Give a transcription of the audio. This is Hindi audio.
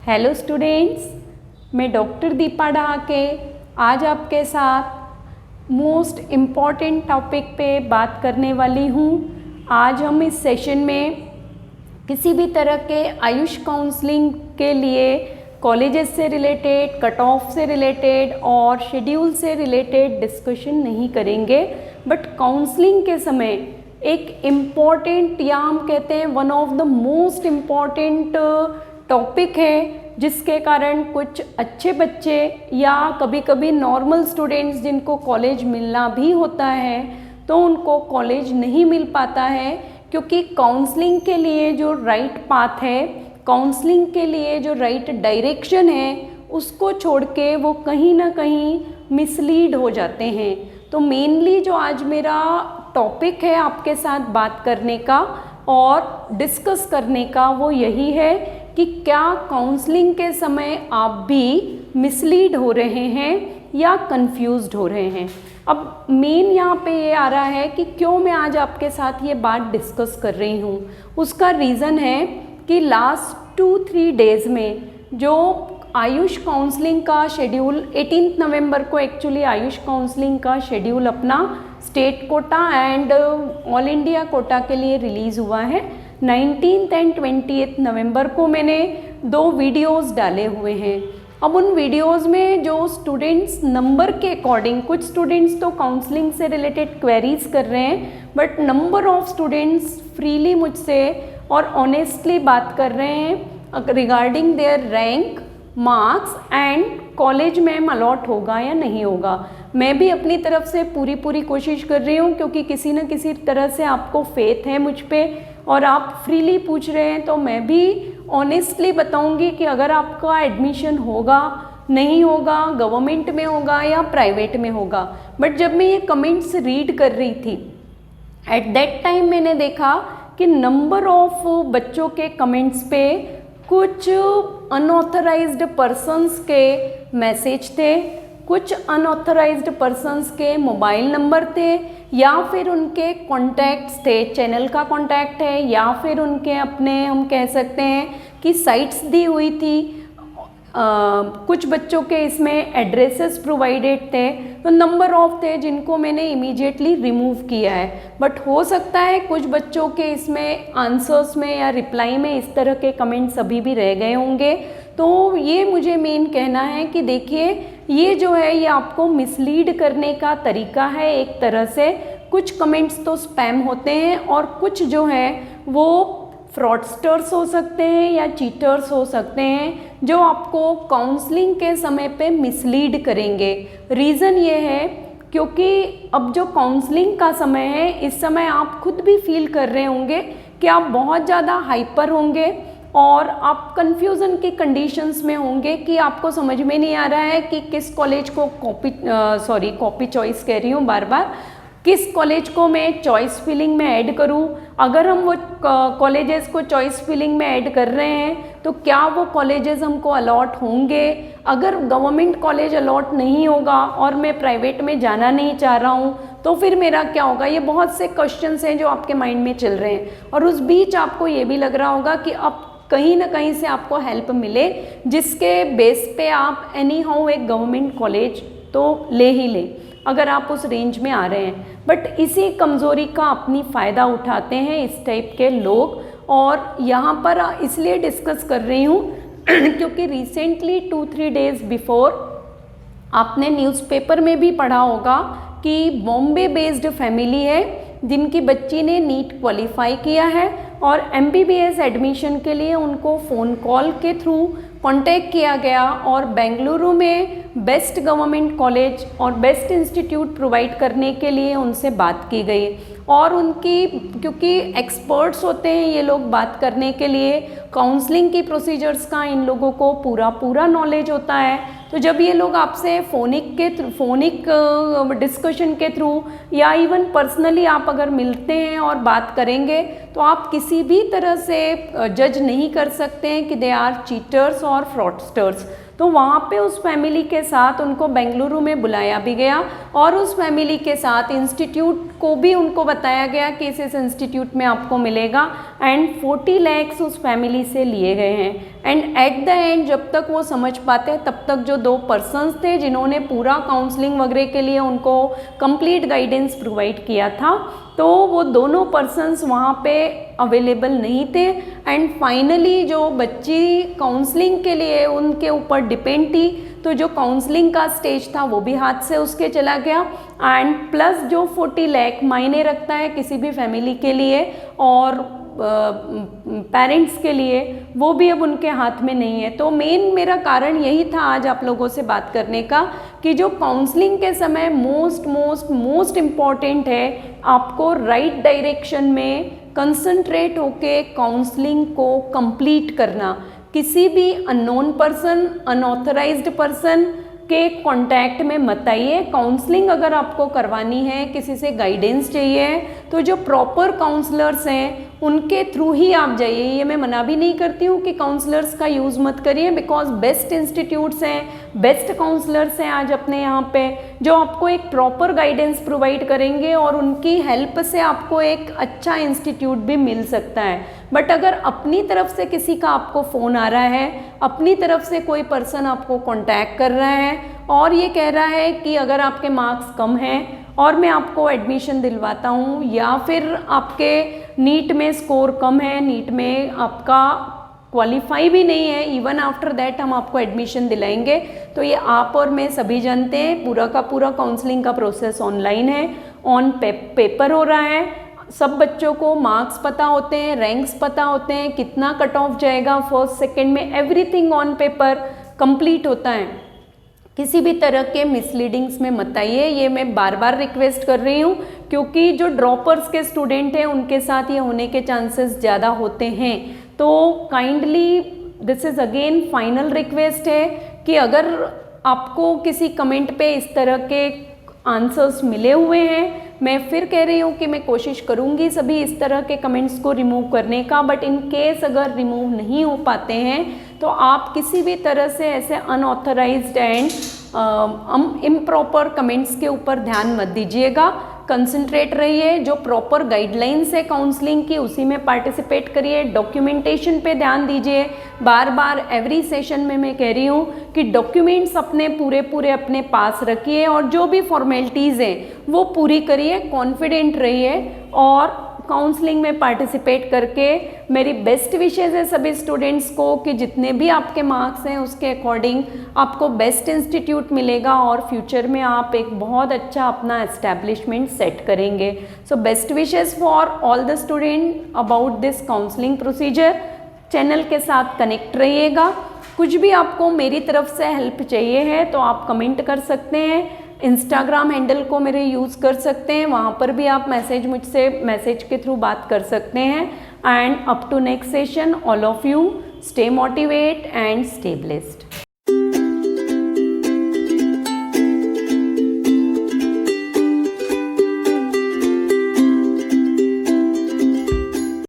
हेलो स्टूडेंट्स, मैं डॉक्टर दीपा डहाके आज आपके साथ मोस्ट इम्पॉर्टेंट टॉपिक पे बात करने वाली हूँ। आज हम इस सेशन में किसी भी तरह के आयुष काउंसलिंग के लिए कॉलेजेस से रिलेटेड, कट ऑफ से रिलेटेड और शेड्यूल से रिलेटेड डिस्कशन नहीं करेंगे, बट काउंसलिंग के समय एक इम्पॉर्टेंट या हम कहते हैं one of the most important topic है, जिसके कारण कुछ अच्छे बच्चे या कभी कभी नॉर्मल स्टूडेंट्स जिनको कॉलेज मिलना भी होता है तो उनको कॉलेज नहीं मिल पाता है, क्योंकि काउंसलिंग के लिए जो राइट पाथ है, काउंसलिंग के लिए जो राइट डायरेक्शन है, उसको छोड़ के वो कहीं ना कहीं मिसलीड हो जाते हैं। तो मेनली जो आज मेरा टॉपिक है आपके साथ बात करने का और डिस्कस करने का वो यही है कि क्या काउंसलिंग के समय आप भी मिसलीड हो रहे हैं या कंफ्यूज्ड हो रहे हैं। अब मेन यहाँ पे ये आ रहा है कि क्यों मैं आज आपके साथ ये बात डिस्कस कर रही हूँ। उसका रीज़न है कि लास्ट 2-3 डेज़ में जो आयुष काउंसलिंग का शेड्यूल 18 नवंबर को एक्चुअली आयुष काउंसलिंग का शेड्यूल अपना state quota and all India quota के लिए रिलीज़ हुआ है। 19 एंड 28 नवंबर को मैंने 2 वीडियोस डाले हुए हैं। अब उन वीडियोस में जो स्टूडेंट्स नंबर के अकॉर्डिंग, कुछ स्टूडेंट्स तो काउंसलिंग से रिलेटेड क्वेरीज कर रहे हैं, but number of students freely मुझसे और ऑनेस्टली बात कर रहे हैं regarding their rank, marks and college में अलॉट होगा या नहीं होगा। मैं भी अपनी तरफ से पूरी कोशिश कर रही हूँ, क्योंकि किसी न किसी तरह से आपको फेथ है मुझ पे और आप फ्रीली पूछ रहे हैं, तो मैं भी ऑनेस्टली बताऊंगी कि अगर आपका एडमिशन होगा, नहीं होगा, गवर्नमेंट में होगा या प्राइवेट में होगा। बट जब मैं ये कमेंट्स रीड कर रही थी, एट दैट टाइम मैंने देखा कि नंबर ऑफ बच्चों के कमेंट्स पे कुछ अनऑथराइज्ड पर्सन्स के मैसेज थे, कुछ अनऑथराइज्ड पर्सन्स के मोबाइल नंबर थे, या फिर उनके कॉन्टैक्ट्स थे, चैनल का कॉन्टैक्ट है, या फिर उनके अपने हम कह सकते हैं कि साइट्स दी हुई थी। कुछ बच्चों के इसमें एड्रेसेस प्रोवाइडेड थे, तो नंबर ऑफ थे जिनको मैंने इमीडिएटली रिमूव किया है। बट हो सकता है कुछ बच्चों के इसमें आंसर्स में या रिप्लाई में इस तरह के कमेंट्स अभी भी रह गए होंगे। तो ये मुझे मेन कहना है कि देखिए, ये जो है ये आपको मिसलीड करने का तरीका है एक तरह से। कुछ कमेंट्स तो स्पैम होते हैं और कुछ जो है वो फ्रॉडस्टर्स हो सकते हैं या चीटर्स हो सकते हैं, जो आपको काउंसलिंग के समय पे मिसलीड करेंगे। रीज़न ये है क्योंकि अब जो काउंसलिंग का समय है, इस समय आप खुद भी फील कर रहे होंगे कि आप बहुत ज़्यादा हाइपर होंगे और आप कंफ्यूजन की कंडीशंस में होंगे कि आपको समझ में नहीं आ रहा है कि किस कॉलेज को कॉपी चॉइस कह रही हूँ बार बार, किस कॉलेज को मैं चॉइस फिलिंग में ऐड करूं। अगर हम वो कॉलेजेस को चॉइस फिलिंग में ऐड कर रहे हैं तो क्या वो कॉलेजेस हमको अलॉट होंगे। अगर गवर्नमेंट कॉलेज अलॉट नहीं होगा और मैं प्राइवेट में जाना नहीं चाह रहा हूं तो फिर मेरा क्या होगा। ये बहुत से क्वेश्चंस हैं जो आपके माइंड में चल रहे हैं, और उस बीच आपको ये भी लग रहा होगा कि अब कहीं ना कहीं से आपको हेल्प मिले, जिसके बेस पे आप एनी हाउ एक गवर्नमेंट कॉलेज तो ले ही लें अगर आप उस रेंज में आ रहे हैं। बट इसी कमज़ोरी का अपनी फ़ायदा उठाते हैं इस टाइप के लोग, और यहाँ पर इसलिए डिस्कस कर रही हूँ क्योंकि रिसेंटली 2-3 डेज़ बिफोर आपने न्यूज़पेपर में भी पढ़ा होगा कि बॉम्बे बेस्ड फैमिली है जिनकी बच्ची ने नीट क्वालिफाई किया है और MBBS एडमिशन के लिए उनको फ़ोन कॉल के थ्रू कांटेक्ट किया गया और बेंगलुरु में बेस्ट गवर्नमेंट कॉलेज और बेस्ट इंस्टीट्यूट प्रोवाइड करने के लिए उनसे बात की गई। और उनकी, क्योंकि एक्सपर्ट्स होते हैं ये लोग बात करने के लिए, काउंसलिंग की प्रोसीजर्स का इन लोगों को पूरा नॉलेज होता है। तो जब ये लोग आपसे फोनिक डिस्कशन के थ्रू या इवन पर्सनली आप अगर मिलते हैं और बात करेंगे तो आप किसी भी तरह से जज नहीं कर सकते हैं कि दे आर चीटर्स और फ्रॉडस्टर्स। तो वहाँ पे उस फैमिली के साथ उनको बेंगलुरु में बुलाया भी गया और उस फैमिली के साथ इंस्टीट्यूट को भी उनको बताया गया कि इस इंस्टीट्यूट में आपको मिलेगा एंड 40 lakhs उस फैमिली से लिए गए हैं। एंड एट द एंड जब तक वो समझ पाते हैं तब तक जो 2 पर्सन्स थे जिन्होंने पूरा काउंसलिंग वगैरह के लिए उनको कंप्लीट गाइडेंस प्रोवाइड किया था, तो वो दोनों पर्सन्स वहाँ पे अवेलेबल नहीं थे एंड फाइनली जो बच्ची काउंसलिंग के लिए उनके ऊपर डिपेंड थी, तो जो काउंसलिंग का स्टेज था वो भी हाथ से उसके चला गया एंड प्लस जो 40 लाख मायने रखता है किसी भी फैमिली के लिए और पेरेंट्स के लिए, वो भी अब उनके हाथ में नहीं है। तो मेन मेरा कारण यही था आज आप लोगों से बात करने का कि जो काउंसलिंग के समय मोस्ट इम्पॉर्टेंट है आपको राइट डायरेक्शन में कंसंट्रेट होके काउंसलिंग को कंप्लीट करना। किसी भी अननोन पर्सन, अनऑथराइज्ड पर्सन के कांटेक्ट में मत आइए। काउंसलिंग अगर आपको करवानी है, किसी से गाइडेंस चाहिए, तो जो प्रॉपर काउंसलर्स हैं उनके थ्रू ही आप जाइए। ये मैं मना भी नहीं करती हूँ कि काउंसलर्स का यूज़ मत करिए, बिकॉज बेस्ट इंस्टीट्यूट्स हैं, बेस्ट काउंसलर्स हैं आज अपने यहाँ पे जो आपको एक प्रॉपर गाइडेंस प्रोवाइड करेंगे और उनकी हेल्प से आपको एक अच्छा इंस्टीट्यूट भी मिल सकता है। बट अगर अपनी तरफ से किसी का आपको फ़ोन आ रहा है, अपनी तरफ से कोई पर्सन आपको कॉन्टैक्ट कर रहा है और ये कह रहा है कि अगर आपके मार्क्स कम हैं और मैं आपको एडमिशन दिलवाता हूँ, या फिर आपके नीट में स्कोर कम है, नीट में आपका क्वालिफाई भी नहीं है, इवन आफ्टर दैट हम आपको एडमिशन दिलाएंगे, तो ये आप और मैं सभी जानते हैं पूरा का पूरा काउंसलिंग का प्रोसेस ऑनलाइन है, ऑन पेपर हो रहा है। सब बच्चों को मार्क्स पता होते हैं, रैंक्स पता होते हैं, कितना कट ऑफ जाएगा फर्स्ट सेकंड में, एवरीथिंग ऑन पेपर कंप्लीट होता है। किसी भी तरह के मिसलीडिंग्स में मत आइए, ये मैं बार बार रिक्वेस्ट कर रही हूँ, क्योंकि जो ड्रॉपर्स के स्टूडेंट हैं उनके साथ ये होने के चांसेस ज़्यादा होते हैं। तो kindly this is again final request है कि अगर आपको किसी कमेंट पे इस तरह के आंसर्स मिले हुए हैं, मैं फिर कह रही हूँ कि मैं कोशिश करूँगी सभी इस तरह के कमेंट्स को रिमूव करने का, बट इन केस अगर रिमूव नहीं हो पाते हैं तो आप किसी भी तरह से ऐसे अनऑथराइज्ड एंड इम्प्रॉपर कमेंट्स के ऊपर ध्यान मत दीजिएगा। कंसंट्रेट रहिए, जो प्रॉपर गाइडलाइंस है काउंसलिंग की उसी में पार्टिसिपेट करिए, डॉक्यूमेंटेशन पे ध्यान दीजिए। बार बार एवरी सेशन में मैं कह रही हूँ कि डॉक्यूमेंट्स अपने पूरे अपने पास रखिए और जो भी फॉर्मेलिटीज़ हैं वो पूरी करिए, कॉन्फिडेंट रहिए और काउंसलिंग में पार्टिसिपेट करके मेरी बेस्ट विशेज़ है सभी स्टूडेंट्स को कि जितने भी आपके मार्क्स हैं उसके अकॉर्डिंग आपको बेस्ट इंस्टीट्यूट मिलेगा और फ्यूचर में आप एक बहुत अच्छा अपना एस्टैब्लिशमेंट सेट करेंगे। So best wishes for all the student about this counselling procedure. Channel के साथ कनेक्ट रहिएगा। कुछ भी आपको मेरी तरफ से हेल्प चाहिए है तो आप कमेंट कर सकते हैं, इंस्टाग्राम हैंडल को मेरे यूज़ कर सकते हैं, वहाँ पर भी आप मुझसे मैसेज के थ्रू बात कर सकते हैं। And up to next session, all of you stay motivate and stay blessed.